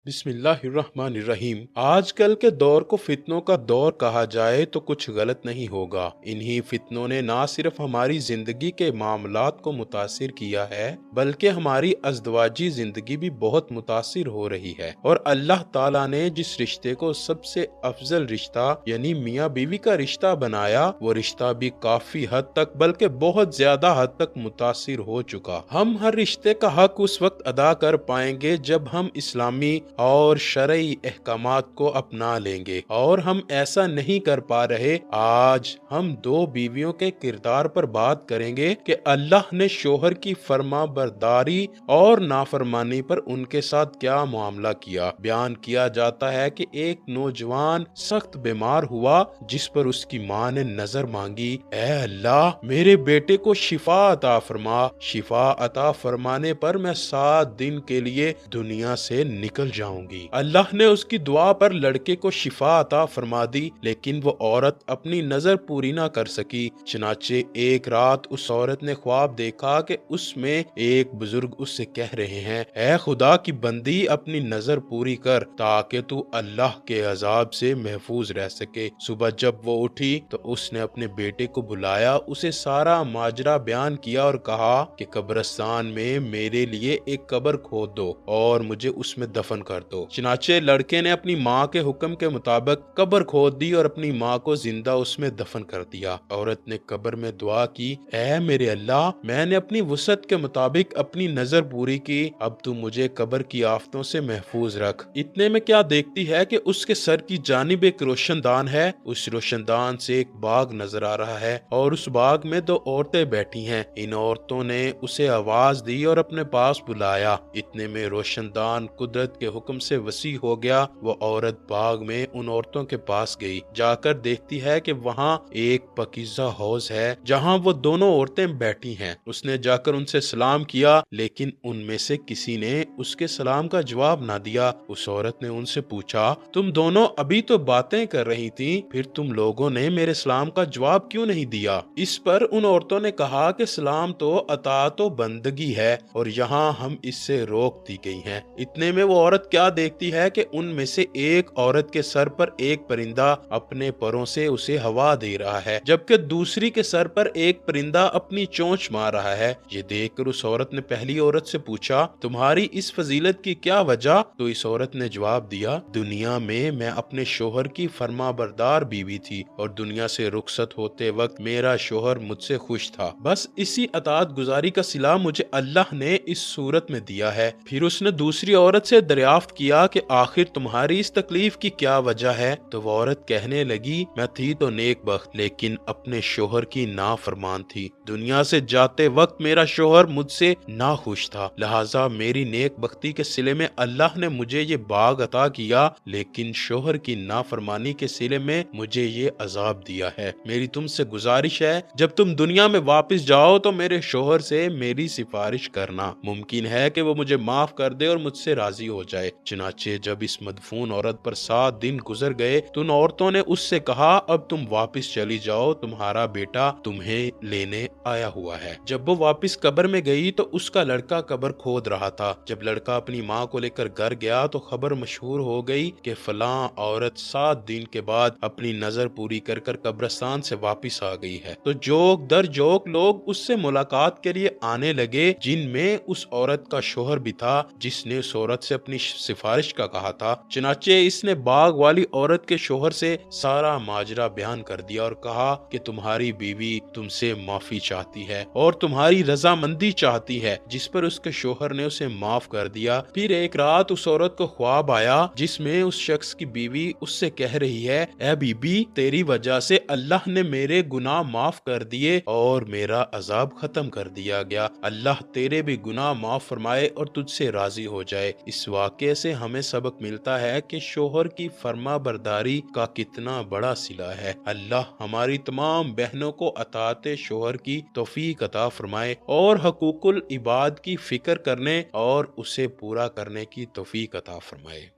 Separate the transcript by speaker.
Speaker 1: बिस्मिल्लाहिर्रहमानिर्रहीम। आजकल के दौर को फितनों का दौर कहा जाए तो कुछ गलत नहीं होगा। इन्हीं फितनों ने ना सिर्फ हमारी जिंदगी के मामलात को मुतासिर किया है बल्कि हमारी अज़दवाजी जिंदगी भी बहुत मुतासिर हो रही है। और अल्लाह ताला ने जिस रिश्ते को सबसे अफजल रिश्ता यानी मियाँ बीवी का रिश्ता बनाया, वो रिश्ता भी काफी हद तक बल्कि बहुत ज्यादा हद तक मुतासिर हो चुका। हम हर रिश्ते का हक उस वक्त अदा कर पाएंगे जब हम इस्लामी और शरई अहकामात को अपना लेंगे, और हम ऐसा नहीं कर पा रहे। आज हम दो बीवियों के किरदार पर बात करेंगे कि अल्लाह ने शोहर की फर्मा बरदारी और नाफरमानी पर उनके साथ क्या मामला किया। बयान किया जाता है कि एक नौजवान सख्त बीमार हुआ जिस पर उसकी माँ ने नजर मांगी, ऐ अल्लाह मेरे बेटे को शिफा अता फरमा। शिफा अता फरमाने पर मैं 7 दिन के लिए दुनिया से निकल जाऊंगी। अल्लाह ने उसकी दुआ पर लड़के को शिफा अता फरमा दी, लेकिन वो औरत अपनी नजर पूरी ना कर सकी। चनाचे एक रात उस औरत ने ख्वाब देखा कि उसमें एक बुजुर्ग उससे कह रहे हैं, ऐ खुदा की बंदी अपनी नजर पूरी कर ताकि तू अल्लाह के अजाब से महफूज रह सके। सुबह जब वो उठी तो उसने अपने बेटे को बुलाया, उसे सारा माजरा बयान किया और कहा कि कब्रिस्तान में मेरे लिए एक कब्र खोद दो और मुझे उसमें दफन कर दो। चनाचे लड़के ने अपनी माँ के हुक्म के मुताबिक कब्र खोद दी और अपनी माँ को जिंदा उसमें दफन कर दिया। औरत ने कब्र में दुआ की, ऐ मेरे अल्लाह मैंने अपनी वसअत के मुताबिक अपनी नजर पूरी की, अब तू मुझे कब्र की आफतों से महफूज रख। इतने में क्या देखती है कि उसके सर की जानिब एक रोशनदान है। उस रोशनदान से एक बाग नजर आ रहा है और उस बाग में 2 औरतें बैठी हैं। इन औरतों ने उसे आवाज दी और अपने पास बुलाया। इतने में रोशनदान कुदरत के हुक्म से वसी हो गया। वो औरत बाग में उन औरतों के पास गई। जाकर देखती है कि वहाँ एक पकीज़ा हौज है जहाँ वो दोनों औरतें बैठी हैं। उसने जाकर उनसे सलाम किया, लेकिन उनमें से किसी ने उसके सलाम का जवाब ना दिया। उस औरत ने उनसे पूछा, तुम दोनों अभी तो बातें कर रही थी, फिर तुम लोगों ने मेरे सलाम का जवाब क्यों नहीं दिया? इस पर उन औरतों ने कहा कि सलाम तो अताअत व बंदगी है और यहाँ हम इससे रोक दी गई हैं। इतने में वो औरत क्या देखती है कि उनमें से एक औरत के सर पर एक परिंदा अपने परों से उसे हवा दे रहा है, जबकि दूसरी के सर पर एक परिंदा अपनी चोंच मार रहा है। ये देखकर उस औरत ने पहली औरत से पूछा, तुम्हारी इस फजीलत की क्या वजह? तो इस औरत ने जवाब दिया, दुनिया में मैं अपने शोहर की फरमाबरदार बीवी थी और दुनिया से रुखसत होते वक्त मेरा शोहर मुझसे खुश था। बस इसी अताअत गुजारी का सिला मुझे अल्लाह ने इस सूरत में दिया है। फिर उसने दूसरी औरत से दरियाफ्त किया कि आखिर तुम्हारी इस तकलीफ की क्या वजह है? तो वो औरत कहने लगी, मैं थी तो नेक बख्त लेकिन अपने शोहर की नाफरमान थी। दुनिया से जाते वक्त मेरा शोहर मुझसे ना खुश था, लिहाजा मेरी नेक बख्ती के सिले में अल्लाह ने मुझे ये बाग अता किया, लेकिन शोहर की नाफरमानी के सिले में मुझे ये अजाब दिया है। मेरी तुमसे गुजारिश है, जब तुम दुनिया में वापस जाओ तो मेरे शोहर से मेरी सिफारिश करना। मुमकिन है कि वो मुझे माफ कर दे और मुझसे राजी हो जाए। चनाचे जब इस मदफून औरत पर 7 दिन गुजर गए तो उन औरतों ने उससे कहा, अब तुम वापस चली जाओ, तुम्हारा बेटा तुम्हें लेने आया हुआ है। जब वो वापस कब्र में गई तो उसका लड़का कब्र खोद रहा था। जब लड़का अपनी माँ को लेकर घर गया तो खबर मशहूर हो गई कि फलां औरत 7 दिन के बाद अपनी नजर पूरी कर कब्रिस्तान से वापस आ गई है। तो जोक दर जोक लोग उससे मुलाकात के लिए आने लगे, जिनमें उस औरत का शोहर भी था जिसने उस औरत से अपनी सिफारिश का कहा था। चनाचे इसने बाग वाली औरत के शोहर से सारा माजरा बयान कर दिया और कहा कि तुम्हारी बीवी तुमसे माफी चाहती है और तुम्हारी रजामंदी चाहती है, जिस पर उसके शोहर ने उसे माफ कर दिया। फिर एक रात उस औरत को ख्वाब आया जिसमें उस शख्स की बीवी उससे कह रही है, ऐ बीबी तेरी वजह से अल्लाह ने मेरे गुनाह माफ कर दिए और मेरा अजाब खत्म कर दिया गया। अल्लाह तेरे भी गुनाह माफ फरमाए और तुझसे राजी हो जाए। इस वाक़े से हमें सबक मिलता है कि शोहर की फर्मा बरदारी का कितना बड़ा सिला है। अल्लाह हमारी तमाम बहनों को अताअत शोहर की तौफीक अता फरमाए और हकूकुल इबाद की फिक्र करने और उसे पूरा करने की तौफीक अता फरमाए।